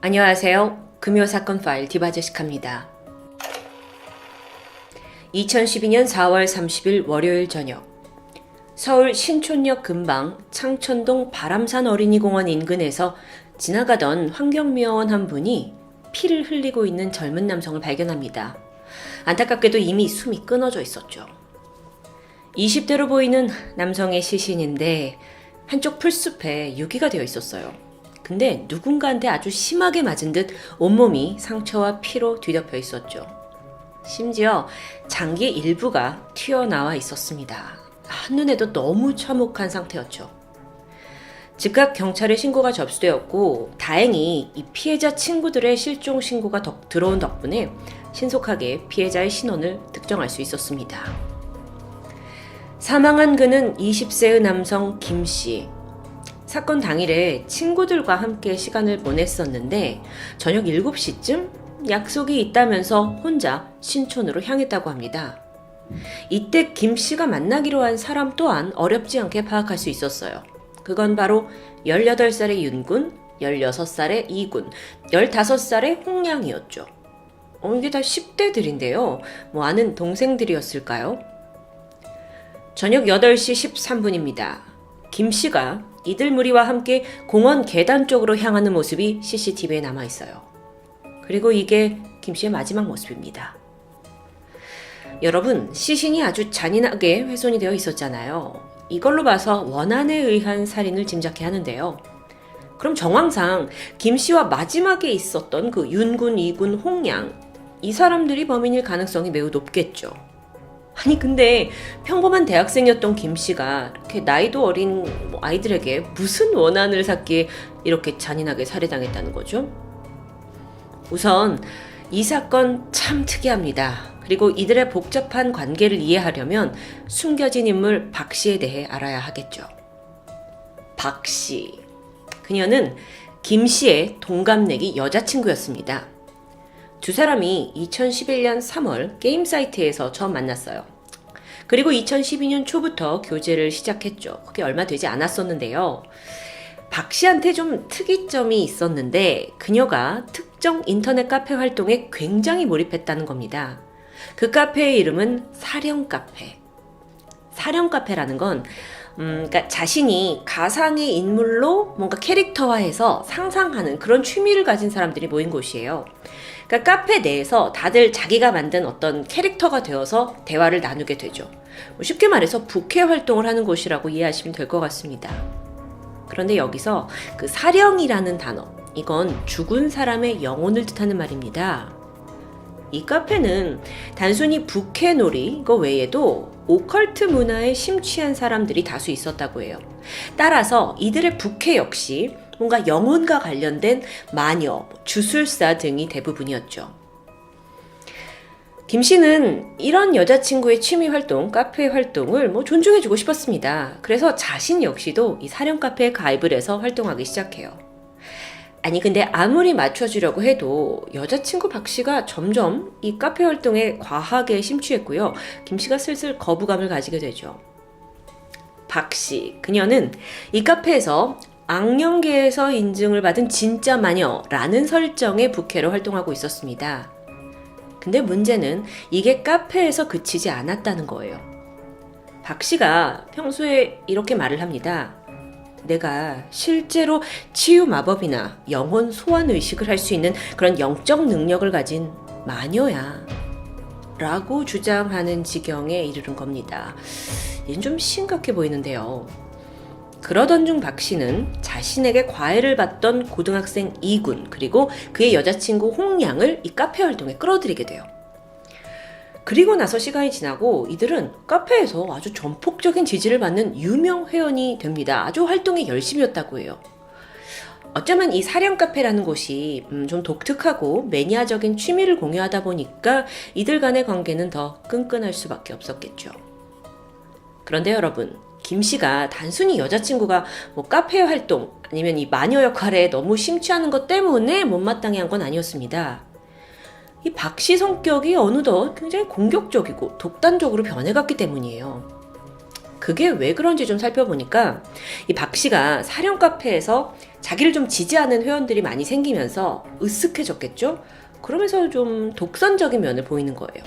안녕하세요. 금요사건 파일 디바제시카입니다. 2012년 4월 30일 월요일 저녁 서울 신촌역 근방 창천동 바람산 어린이공원 인근에서 지나가던 환경미화원 한 분이 피를 흘리고 있는 젊은 남성을 발견합니다. 안타깝게도 이미 숨이 끊어져 있었죠. 20대로 보이는 남성의 시신인데 한쪽 풀숲에 유기가 되어 있었어요. 근데 누군가한테 아주 심하게 맞은 듯 온몸이 상처와 피로 뒤덮여 있었죠. 심지어 장기 일부가 튀어나와 있었습니다. 한눈에도 너무 참혹한 상태였죠. 즉각 경찰에 신고가 접수되었고 다행히 이 피해자 친구들의 실종 신고가 들어온 덕분에 신속하게 피해자의 신원을 특정할 수 있었습니다. 사망한 그는 20세의 남성 김씨. 사건 당일에 친구들과 함께 시간을 보냈었는데 저녁 7시쯤 약속이 있다면서 혼자 신촌으로 향했다고 합니다. 이때 김씨가 만나기로 한 사람 또한 어렵지 않게 파악할 수 있었어요. 그건 바로 18살의 윤군, 16살의 이군, 15살의 홍양이었죠. 이게 다 10대들인데요. 아는 동생들이었을까요? 저녁 8시 13분입니다. 김씨가 이들 무리와 함께 공원 계단 쪽으로 향하는 모습이 CCTV에 남아있어요. 그리고 이게 김씨의 마지막 모습입니다. 여러분, 시신이 아주 잔인하게 훼손이 되어 있었잖아요. 이걸로 봐서 원한에 의한 살인을 짐작해 하는데요. 그럼 정황상 김씨와 마지막에 있었던 그 윤군, 이군, 홍양, 이 사람들이 범인일 가능성이 매우 높겠죠. 아니 근데 평범한 대학생이었던 김씨가 이렇게 나이도 어린 아이들에게 무슨 원한을 샀기에 이렇게 잔인하게 살해당했다는 거죠? 우선 이 사건 참 특이합니다. 그리고 이들의 복잡한 관계를 이해하려면 숨겨진 인물 박씨에 대해 알아야 하겠죠. 박씨. 그녀는 김씨의 동갑내기 여자친구였습니다. 두 사람이 2011년 3월 게임 사이트에서 처음 만났어요. 그리고 2012년 초부터 교제를 시작했죠. 그게 얼마 되지 않았었는데요. 박 씨한테 좀 특이점이 있었는데 그녀가 특정 인터넷 카페 활동에 굉장히 몰입했다는 겁니다. 그 카페의 이름은 사령카페. 사령카페라는 건 그러니까 자신이 가상의 인물로 뭔가 캐릭터화해서 상상하는 그런 취미를 가진 사람들이 모인 곳이에요. 그러니까 카페 내에서 다들 자기가 만든 어떤 캐릭터가 되어서 대화를 나누게 되죠. 쉽게 말해서 부캐 활동을 하는 곳이라고 이해하시면 될 것 같습니다. 그런데 여기서 그 사령이라는 단어, 이건 죽은 사람의 영혼을 뜻하는 말입니다. 이 카페는 단순히 부캐놀이 이거 외에도 오컬트 문화에 심취한 사람들이 다수 있었다고 해요. 따라서 이들의 부캐 역시 뭔가 영혼과 관련된 마녀, 주술사 등이 대부분이었죠. 김 씨는 이런 여자친구의 취미 활동, 카페 활동을 존중해주고 싶었습니다. 그래서 자신 역시도 이 사령 카페에 가입을 해서 활동하기 시작해요. 아니 근데 아무리 맞춰주려고 해도 여자친구 박 씨가 점점 이 카페 활동에 과하게 심취했고요. 김 씨가 슬슬 거부감을 가지게 되죠. 박 씨, 그녀는 이 카페에서 악령계에서 인증을 받은 진짜 마녀라는 설정의 부캐로 활동하고 있었습니다. 근데 문제는 이게 카페에서 그치지 않았다는 거예요. 박 씨가 평소에 이렇게 말을 합니다. 내가 실제로 치유 마법이나 영혼 소환 의식을 할 수 있는 그런 영적 능력을 가진 마녀야 라고 주장하는 지경에 이르는 겁니다. 이건 좀 심각해 보이는데요. 그러던 중 박 씨는 자신에게 과외를 받던 고등학생 이군 그리고 그의 여자친구 홍양을 이 카페 활동에 끌어들이게 돼요. 그리고 나서 시간이 지나고 이들은 카페에서 아주 전폭적인 지지를 받는 유명 회원이 됩니다. 아주 활동에 열심이었다고 해요. 어쩌면 이 사령 카페라는 곳이 좀 독특하고 매니아적인 취미를 공유하다 보니까 이들 간의 관계는 더 끈끈할 수밖에 없었겠죠. 그런데 여러분, 김 씨가 단순히 여자친구가 카페 활동 아니면 이 마녀 역할에 너무 심취하는 것 때문에 못마땅해 한 건 아니었습니다. 이 박 씨 성격이 어느덧 굉장히 공격적이고 독단적으로 변해갔기 때문이에요. 그게 왜 그런지 좀 살펴보니까 이 박 씨가 사령 카페에서 자기를 좀 지지하는 회원들이 많이 생기면서 으쓱해졌겠죠? 그러면서 좀 독선적인 면을 보이는 거예요.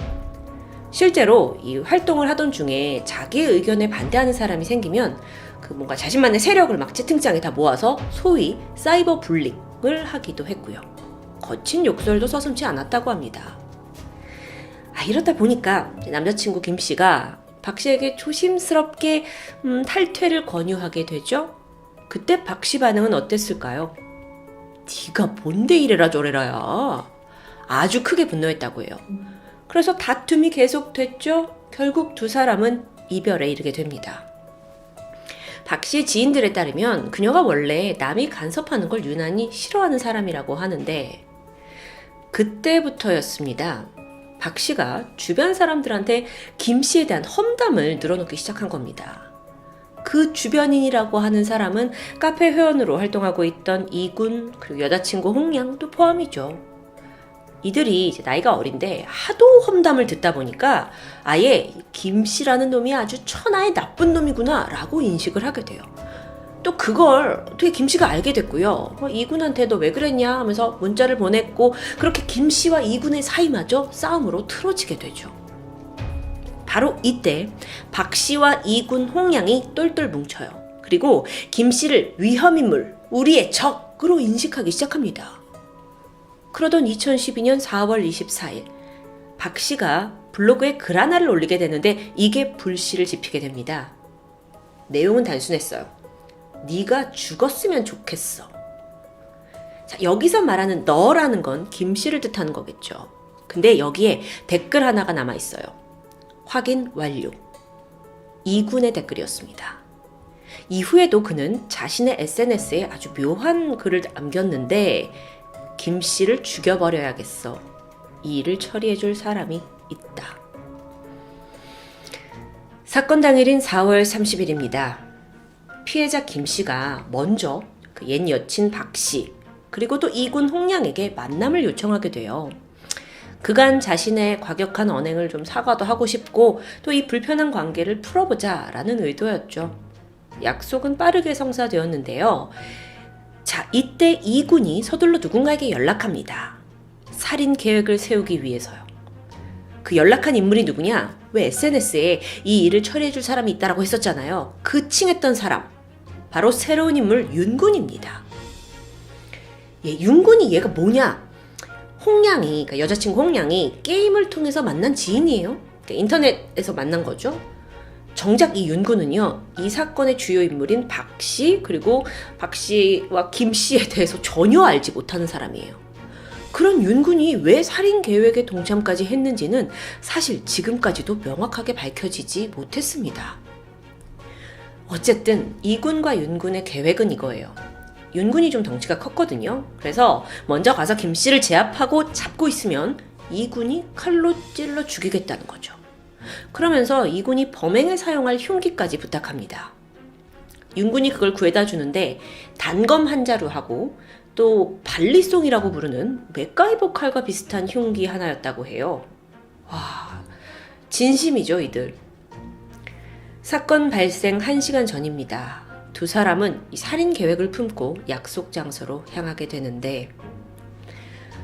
실제로 이 활동을 하던 중에 자기의 의견에 반대하는 사람이 생기면 그 뭔가 자신만의 세력을 막 채팅창에 다 모아서 소위 사이버 불링을 하기도 했고요. 거친 욕설도 서슴지 않았다고 합니다. 이렇다 보니까 남자친구 김 씨가 박 씨에게 조심스럽게 탈퇴를 권유하게 되죠. 그때 박 씨 반응은 어땠을까요? 네가 뭔데 이래라 저래라야. 아주 크게 분노했다고 해요. 그래서 다툼이 계속됐죠. 결국 두 사람은 이별에 이르게 됩니다. 박 씨의 지인들에 따르면 그녀가 원래 남이 간섭하는 걸 유난히 싫어하는 사람이라고 하는데 그때부터였습니다. 박 씨가 주변 사람들한테 김 씨에 대한 험담을 늘어놓기 시작한 겁니다. 그 주변인이라고 하는 사람은 카페 회원으로 활동하고 있던 이군, 그리고 여자친구 홍양도 포함이죠. 이들이 이제 나이가 어린데 하도 험담을 듣다 보니까 아예 김 씨라는 놈이 아주 천하의 나쁜 놈이구나 라고 인식을 하게 돼요. 또 그걸 어떻게 김 씨가 알게 됐고요. 이군한테 너 왜 그랬냐 하면서 문자를 보냈고 그렇게 김 씨와 이군의 사이마저 싸움으로 틀어지게 되죠. 바로 이때 박 씨와 이군 홍양이 똘똘 뭉쳐요. 그리고 김 씨를 위험인물, 우리의 적으로 인식하기 시작합니다. 그러던 2012년 4월 24일 박 씨가 블로그에 글 하나를 올리게 되는데 이게 불씨를 지피게 됩니다. 내용은 단순했어요. 네가 죽었으면 좋겠어. 자, 여기서 말하는 너라는 건 김 씨를 뜻하는 거겠죠. 근데 여기에 댓글 하나가 남아있어요. 확인 완료. 이군의 댓글이었습니다. 이후에도 그는 자신의 SNS에 아주 묘한 글을 남겼는데 김 씨를 죽여버려야겠어. 이 일을 처리해줄 사람이 있다. 사건 당일인 4월 30일입니다. 피해자 김 씨가 먼저 그 옛 여친 박 씨, 그리고 또 이군 홍양에게 만남을 요청하게 돼요. 그간 자신의 과격한 언행을 좀 사과도 하고 싶고 또 이 불편한 관계를 풀어보자 라는 의도였죠. 약속은 빠르게 성사되었는데요. 자, 이때 이군이 서둘러 누군가에게 연락합니다. 살인 계획을 세우기 위해서요. 그 연락한 인물이 누구냐? 왜 SNS에 이 일을 처리해줄 사람이 있다라고 했었잖아요. 그 칭했던 사람, 바로 새로운 인물 윤군입니다. 윤군이 얘가 뭐냐? 홍양이, 그러니까 여자친구 홍양이 게임을 통해서 만난 지인이에요. 그러니까 인터넷에서 만난 거죠. 정작 이 윤군은요, 이 사건의 주요 인물인 박 씨, 그리고 박 씨와 김 씨에 대해서 전혀 알지 못하는 사람이에요. 그런 윤군이 왜 살인 계획에 동참까지 했는지는 사실 지금까지도 명확하게 밝혀지지 못했습니다. 어쨌든 이군과 윤군의 계획은 이거예요. 윤군이 좀 덩치가 컸거든요. 그래서 먼저 가서 김 씨를 제압하고 잡고 있으면 이군이 칼로 찔러 죽이겠다는 거죠. 그러면서 이군이 범행에 사용할 흉기까지 부탁합니다. 윤군이 그걸 구해다 주는데 단검 한 자루 하고 또 발리송이라고 부르는 맥가이버 칼과 비슷한 흉기 하나였다고 해요. 와, 진심이죠 이들. 사건 발생 1시간 전입니다. 두 사람은 이 살인 계획을 품고 약속 장소로 향하게 되는데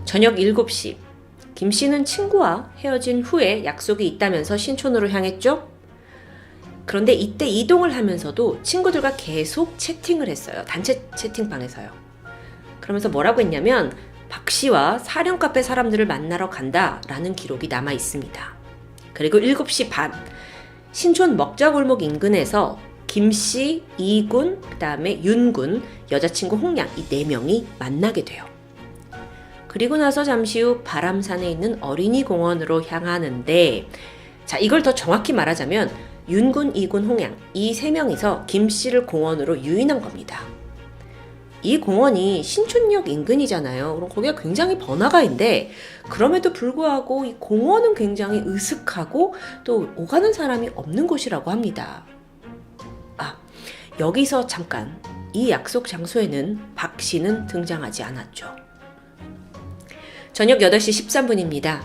저녁 7시 김 씨는 친구와 헤어진 후에 약속이 있다면서 신촌으로 향했죠. 그런데 이때 이동을 하면서도 친구들과 계속 채팅을 했어요. 단체 채팅방에서요. 그러면서 뭐라고 했냐면 박 씨와 사령 카페 사람들을 만나러 간다라는 기록이 남아 있습니다. 그리고 7시 반 신촌 먹자골목 인근에서 김 씨, 이군, 그 다음에 윤군, 여자친구 홍양 이 4명이 만나게 돼요. 그리고 나서 잠시 후 바람산에 있는 어린이 공원으로 향하는데 자, 이걸 더 정확히 말하자면 윤군, 이군, 홍양 이 3명이서 김 씨를 공원으로 유인한 겁니다. 이 공원이 신촌역 인근이잖아요. 그럼 거기가 굉장히 번화가인데 그럼에도 불구하고 이 공원은 굉장히 으슥하고 또 오가는 사람이 없는 곳이라고 합니다. 여기서 잠깐 이 약속 장소에는 박 씨는 등장하지 않았죠. 저녁 8시 13분입니다.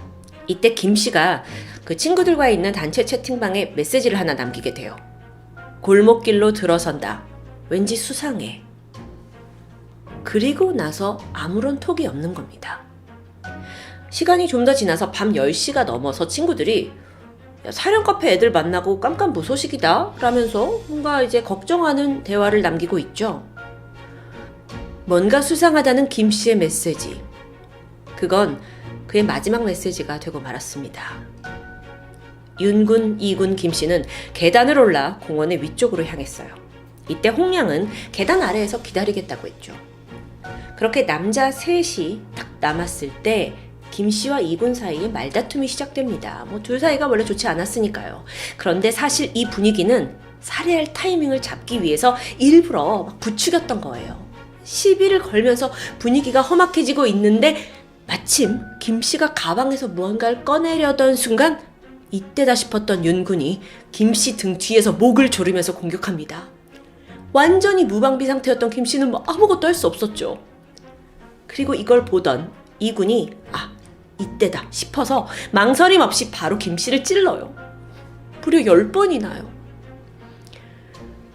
이때 김 씨가 그 친구들과 있는 단체 채팅방에 메시지를 하나 남기게 돼요. 골목길로 들어선다. 왠지 수상해. 그리고 나서 아무런 톡이 없는 겁니다. 시간이 좀 더 지나서 밤 10시가 넘어서 친구들이 야, 사령 카페 애들 만나고 깜깜무소식이다 라면서 뭔가 이제 걱정하는 대화를 남기고 있죠. 뭔가 수상하다는 김 씨의 메시지. 그건 그의 마지막 메시지가 되고 말았습니다. 윤군, 이군, 김 씨는 계단을 올라 공원의 위쪽으로 향했어요. 이때 홍양은 계단 아래에서 기다리겠다고 했죠. 그렇게 남자 셋이 딱 남았을 때 김 씨와 이군 사이에 말다툼이 시작됩니다. 둘 사이가 원래 좋지 않았으니까요. 그런데 사실 이 분위기는 살해할 타이밍을 잡기 위해서 일부러 막 부추겼던 거예요. 시비를 걸면서 분위기가 험악해지고 있는데 마침 김 씨가 가방에서 무언가를 꺼내려던 순간 이때다 싶었던 윤군이 김 씨 등 뒤에서 목을 조르면서 공격합니다. 완전히 무방비 상태였던 김 씨는 아무것도 할 수 없었죠. 그리고 이걸 보던 이군이 이때다 싶어서 망설임 없이 바로 김 씨를 찔러요. 무려 10번이나요.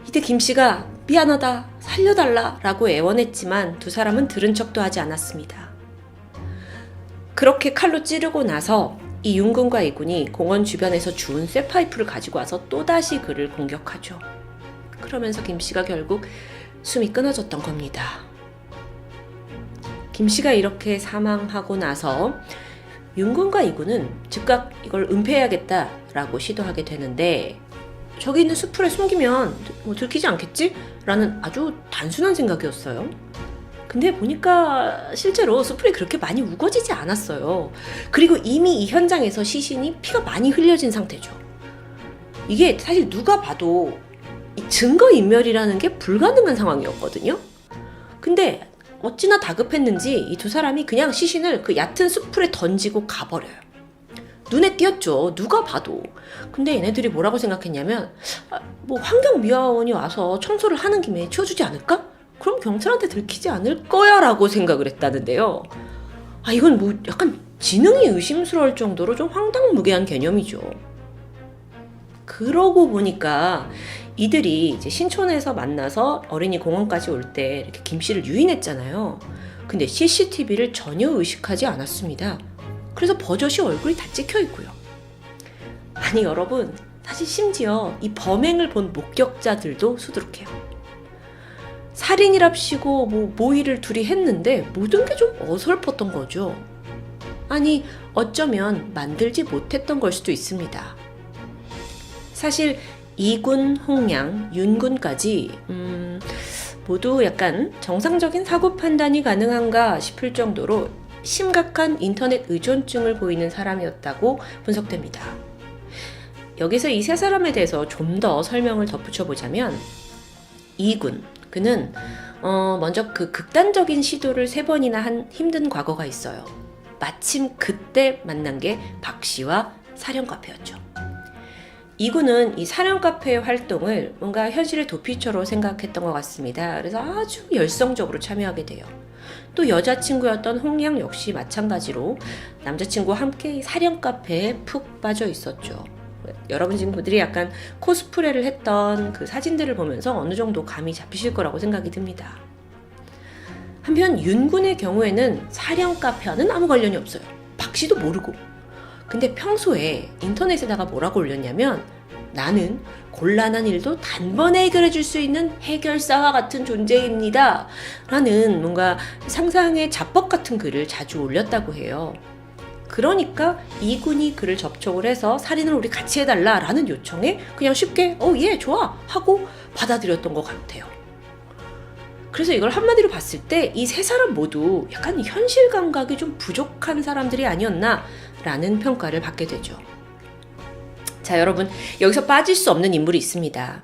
이때 김 씨가 미안하다, 살려달라 라고 애원했지만 두 사람은 들은 척도 하지 않았습니다. 그렇게 칼로 찌르고 나서 이 윤군과 이군이 공원 주변에서 주운 쇠파이프를 가지고 와서 또다시 그를 공격하죠. 그러면서 김 씨가 결국 숨이 끊어졌던 겁니다. 김 씨가 이렇게 사망하고 나서 윤군과 이군은 즉각 이걸 은폐해야겠다라고 시도하게 되는데 저기 있는 수풀에 숨기면 들키지 않겠지? 라는 아주 단순한 생각이었어요. 근데 보니까 실제로 수풀이 그렇게 많이 우거지지 않았어요. 그리고 이미 이 현장에서 시신이 피가 많이 흘려진 상태죠. 이게 사실 누가 봐도 증거인멸이라는 게 불가능한 상황이었거든요. 근데 어찌나 다급했는지 이 두 사람이 그냥 시신을 그 얕은 수풀에 던지고 가버려요. 눈에 띄었죠. 누가 봐도. 근데 얘네들이 뭐라고 생각했냐면 환경미화원이 와서 청소를 하는 김에 치워주지 않을까? 그럼 경찰한테 들키지 않을 거야 라고 생각을 했다는데요. 이건 약간 지능이 의심스러울 정도로 좀 황당무계한 개념이죠. 그러고 보니까 이들이 이제 신촌에서 만나서 어린이 공원까지 올 때 이렇게 김 씨를 유인했잖아요. 근데 CCTV를 전혀 의식하지 않았습니다. 그래서 버젓이 얼굴이 다 찍혀 있고요. 아니 여러분, 사실 심지어 이 범행을 본 목격자들도 수두룩해요. 살인이랍시고 모의를 둘이 했는데 모든 게 좀 어설펐던 거죠. 아니 어쩌면 만들지 못했던 걸 수도 있습니다. 사실 이군, 홍양, 윤군까지 모두 약간 정상적인 사고 판단이 가능한가 싶을 정도로 심각한 인터넷 의존증을 보이는 사람이었다고 분석됩니다. 여기서 이 세 사람에 대해서 좀 더 설명을 덧붙여보자면 이군, 그는 먼저 그 극단적인 시도를 3번이나 한 힘든 과거가 있어요. 마침 그때 만난 게 박 씨와 사령 카페였죠. 이군은 이 사령 카페의 활동을 뭔가 현실의 도피처로 생각했던 것 같습니다. 그래서 아주 열성적으로 참여하게 돼요. 또 여자친구였던 홍양 역시 마찬가지로 남자친구와 함께 사령 카페에 푹 빠져 있었죠. 여러분 친구들이 약간 코스프레를 했던 그 사진들을 보면서 어느 정도 감이 잡히실 거라고 생각이 듭니다. 한편 윤군의 경우에는 사령 카페와는 아무 관련이 없어요. 박 씨도 모르고. 근데 평소에 인터넷에다가 뭐라고 올렸냐면 나는 곤란한 일도 단번에 해결해 줄 수 있는 해결사와 같은 존재입니다. 라는 뭔가 상상의 자뻑 같은 글을 자주 올렸다고 해요. 그러니까 이군이 그를 접촉을 해서 살인을 우리 같이 해달라 라는 요청에 그냥 쉽게 예 좋아 하고 받아들였던 것 같아요. 그래서 이걸 한마디로 봤을 때 이 세 사람 모두 약간 현실 감각이 좀 부족한 사람들이 아니었나 라는 평가를 받게 되죠. 자, 여러분 여기서 빠질 수 없는 인물이 있습니다.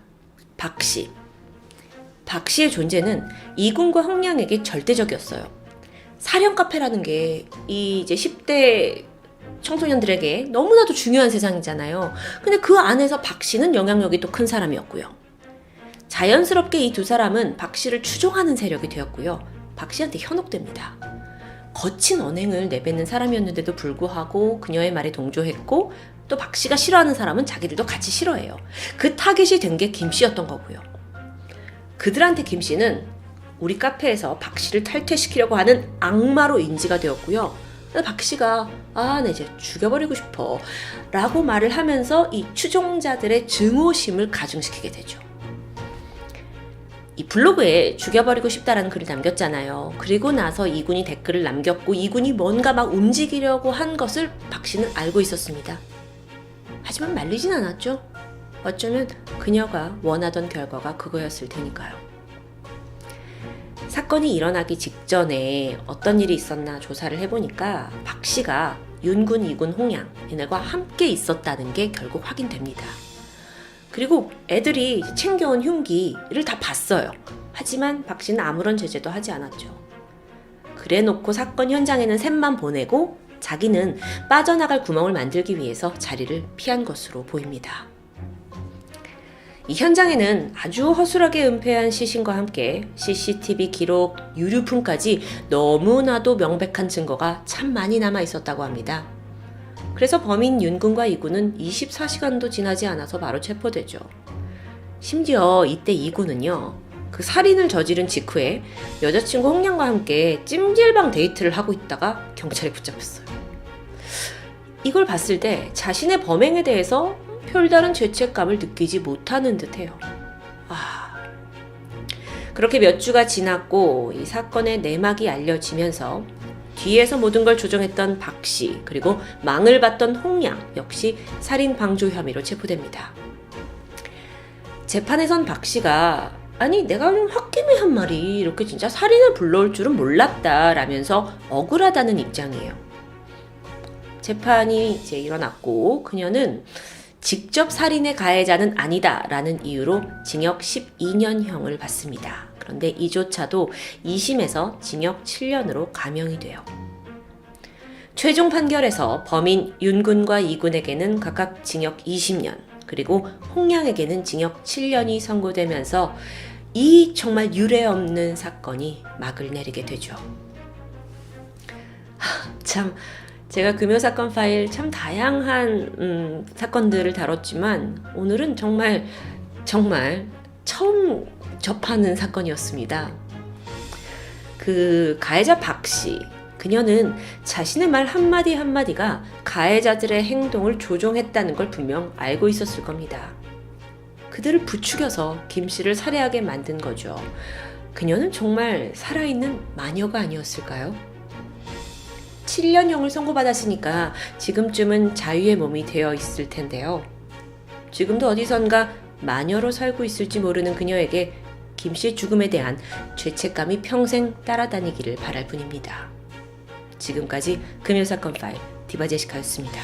박 씨. 박 씨의 존재는 이군과 홍양에게 절대적이었어요. 사령 카페라는 게 이 이제 10대 청소년들에게 너무나도 중요한 세상이잖아요. 근데 그 안에서 박 씨는 영향력이 또 큰 사람이었고요. 자연스럽게 이 두 사람은 박 씨를 추종하는 세력이 되었고요. 박 씨한테 현혹됩니다. 거친 언행을 내뱉는 사람이었는데도 불구하고 그녀의 말에 동조했고 또 박 씨가 싫어하는 사람은 자기들도 같이 싫어해요. 그 타겟이 된 게 김 씨였던 거고요. 그들한테 김 씨는 우리 카페에서 박 씨를 탈퇴시키려고 하는 악마로 인지가 되었고요. 박 씨가 나 이제 죽여버리고 싶어 라고 말을 하면서 이 추종자들의 증오심을 가중시키게 되죠. 이 블로그에 죽여버리고 싶다라는 글을 남겼잖아요. 그리고 나서 이군이 댓글을 남겼고 이군이 뭔가 막 움직이려고 한 것을 박 씨는 알고 있었습니다. 하지만 말리진 않았죠. 어쩌면 그녀가 원하던 결과가 그거였을 테니까요. 사건이 일어나기 직전에 어떤 일이 있었나 조사를 해보니까 박 씨가 윤군, 이군, 홍양 얘네가 함께 있었다는 게 결국 확인됩니다. 그리고 애들이 챙겨온 흉기를 다 봤어요. 하지만 박 씨는 아무런 제재도 하지 않았죠. 그래놓고 사건 현장에는 셋만 보내고 자기는 빠져나갈 구멍을 만들기 위해서 자리를 피한 것으로 보입니다. 이 현장에는 아주 허술하게 은폐한 시신과 함께 CCTV 기록, 유류품까지 너무나도 명백한 증거가 참 많이 남아 있었다고 합니다. 그래서 범인 윤군과 이군은 24시간도 지나지 않아서 바로 체포되죠. 심지어 이때 이군은요, 그 살인을 저지른 직후에 여자친구 홍량과 함께 찜질방 데이트를 하고 있다가 경찰에 붙잡혔어요. 이걸 봤을 때 자신의 범행에 대해서 별다른 죄책감을 느끼지 못하는 듯해요. 그렇게 몇 주가 지났고 이 사건의 내막이 알려지면서 뒤에서 모든 걸 조종했던 박 씨, 그리고 망을 봤던 홍양 역시 살인 방조 혐의로 체포됩니다. 재판에선 박 씨가 내가 좀 홧김에 한 말이 이렇게 진짜 살인을 불러올 줄은 몰랐다 라면서 억울하다는 입장이에요. 재판이 이제 일어났고 그녀는 직접 살인의 가해자는 아니다 라는 이유로 징역 12년형을 받습니다. 그런데 이조차도 2심에서 징역 7년으로 감형이 돼요. 최종 판결에서 범인 윤군과 이군에게는 각각 징역 20년, 그리고 홍양에게는 징역 7년이 선고되면서 이 정말 유례없는 사건이 막을 내리게 되죠. 참, 제가 금요사건 파일 참 다양한 사건들을 다뤘지만 오늘은 정말 처음 접하는 사건이었습니다. 그 가해자 박 씨, 그녀는 자신의 말 한마디 한마디가 가해자들의 행동을 조종했다는 걸 분명 알고 있었을 겁니다. 그들을 부추겨서 김 씨를 살해하게 만든 거죠. 그녀는 정말 살아있는 마녀가 아니었을까요? 7년형을 선고받았으니까 지금쯤은 자유의 몸이 되어 있을 텐데요. 지금도 어디선가 마녀로 살고 있을지 모르는 그녀에게 김 씨의 죽음에 대한 죄책감이 평생 따라다니기를 바랄 뿐입니다. 지금까지 금요사건 파일 디바제시카였습니다.